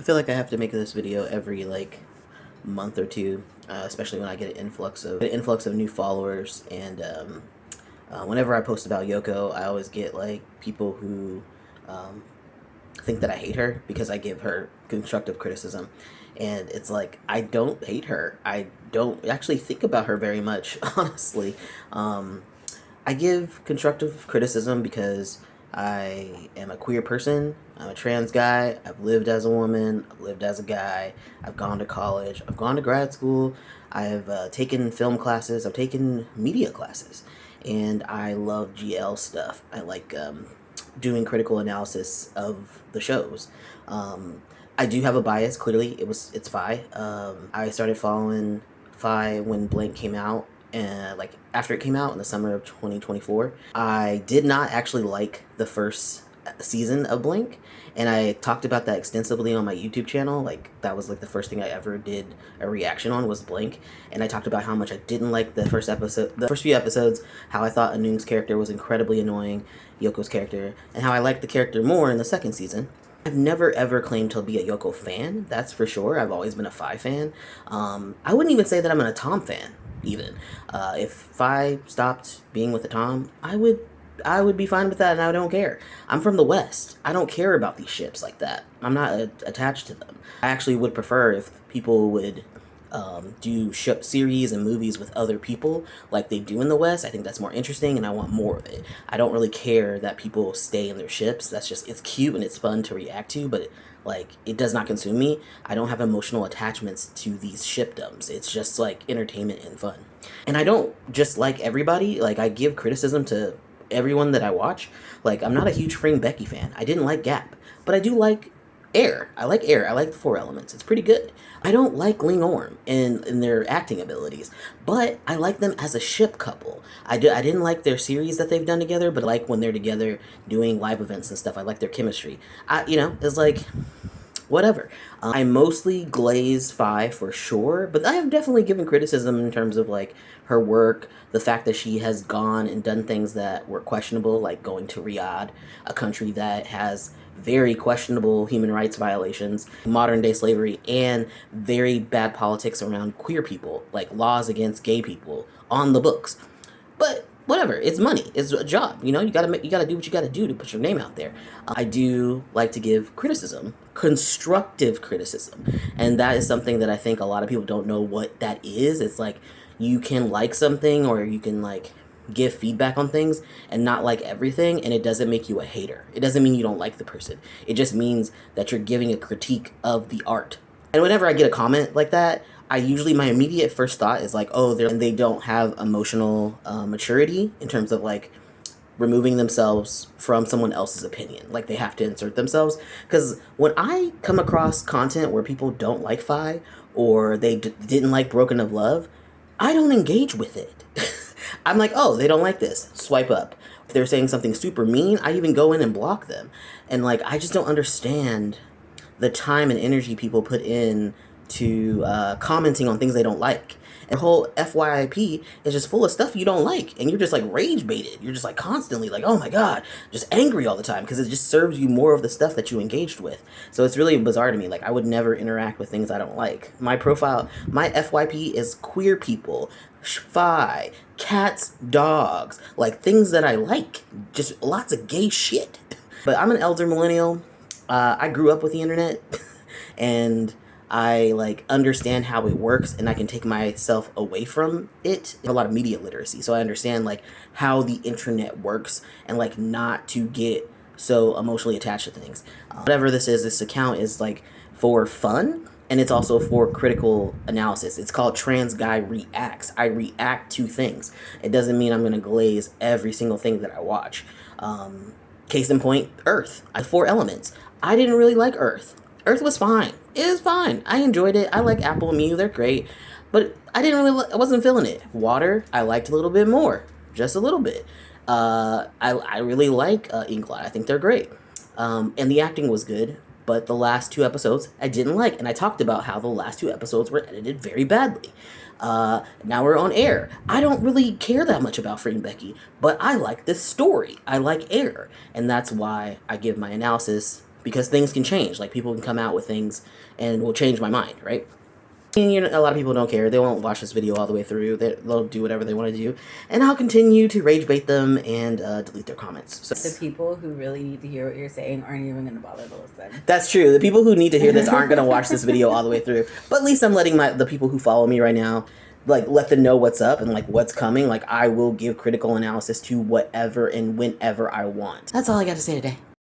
I feel like I have to make this video every like month or two, especially when I get an influx of new followers. And whenever I post about Yoko, I always get like people who think that I hate her because I give her constructive criticism. And it's like, I don't hate her. I don't actually think about her very much, honestly. I give constructive criticism because I am a queer person. I'm a trans guy. I've lived as a woman. I've lived as a guy. I've gone to college. I've gone to grad school. I've taken film classes. I've taken media classes. And I love GL stuff. I like doing critical analysis of the shows. I do have a bias, clearly. It's Faye. I started following Faye when Blink came out, and like after it came out in the summer of 2024. I did not actually like the first season of Blink, and I talked about that extensively on my YouTube channel. Like that was like the first thing I ever did a reaction on was Blink, and I talked about how much I didn't like the first few episodes, how I thought Anung's character was incredibly annoying, Yoko's character, and how I liked the character more in the second season. I've never ever claimed to be a Yoko fan, that's for sure. I've always been a Faye fan. I wouldn't even say that I'm a Tom fan, even. If Faye stopped being with a Tom, I would be fine with that, and I don't care. I'm from the West. I don't care about these ships like that. I'm not attached to them. I actually would prefer if people would do series and movies with other people like they do in the West. I think that's more interesting, and I want more of it. I don't really care that people stay in their ships. That's just, it's cute and it's fun to react to, but it does not consume me. I don't have emotional attachments to these shipdoms. It's just like entertainment and fun. And I don't just like everybody. Like, I give criticism to everyone that I watch. Like, I'm not a huge Fring Becky fan. I didn't like Gap, but I do like Air. I like Air. I like the Four Elements. It's pretty good. I don't like Ling Orm in their acting abilities, but I like them as a ship couple. I didn't like their series that they've done together, but I like when they're together doing live events and stuff. I like their chemistry. It's like, whatever. I mostly glaze Faye for sure, but I have definitely given criticism in terms of like her work, the fact that she has gone and done things that were questionable, like going to Riyadh, a country that has very questionable human rights violations, modern day slavery, and very bad politics around queer people, like laws against gay people on the books. But whatever, it's money, it's a job, you gotta do what you gotta do to put your name out there. I do like to give criticism, constructive criticism, and that is something that I think a lot of people don't know what that is. It's like, you can like something, or you can like give feedback on things and not like everything, and it doesn't make you a hater. It doesn't mean you don't like the person. It just means that you're giving a critique of the art. And whenever I get a comment like that, my immediate first thought is like, oh, they don't have emotional maturity in terms of like removing themselves from someone else's opinion. Like, they have to insert themselves. Because when I come across content where people don't like Faye, or they didn't like Broken of Love, I don't engage with it. I'm like, oh, they don't like this. Swipe up. If they're saying something super mean, I even go in and block them. And like, I just don't understand the time and energy people put in to commenting on things they don't like. And the whole FYIP is just full of stuff you don't like, and you're just like rage baited. You're just like constantly like, oh my god, just angry all the time, because it just serves you more of the stuff that you engaged with. So it's really bizarre to me. Like, I would never interact with things I don't like. My profile, my FYP is queer people, Faye, cats, dogs, like things that I like. Just lots of gay shit. But I'm an elder millennial. I grew up with the internet, and I like understand how it works, and I can take myself away from it. I have a lot of media literacy, so I understand like how the internet works, and like not to get so emotionally attached to things. Whatever this account is like for fun, and it's also for critical analysis. It's called TransGuyReacts. I react to things. It doesn't mean I'm gonna glaze every single thing that I watch. Case in point, Earth. Four Elements. I didn't really like Earth. Earth was fine. It was fine. I enjoyed it. I like Apple and Mew. They're great. But I wasn't feeling it. Water, I liked a little bit more. Just a little bit. I really like Inkblot. I think they're great. And the acting was good. But the last two episodes, I didn't like. And I talked about how the last two episodes were edited very badly. Now we're on Air. I don't really care that much about Fring Becky, but I like this story. I like Air. And that's why I give my analysis because things can change. Like, people can come out with things and will change my mind, right? And, you know, a lot of people don't care. They won't watch this video all the way through. They'll do whatever they want to do. And I'll continue to rage bait them and delete their comments. So the people who really need to hear what you're saying aren't even going to bother to listen. that's true. The people who need to hear this aren't going to watch this video all the way through. But at least I'm letting the people who follow me right now, like, let them know what's up and, like, what's coming. Like, I will give critical analysis to whatever and whenever I want. That's all I got to say today.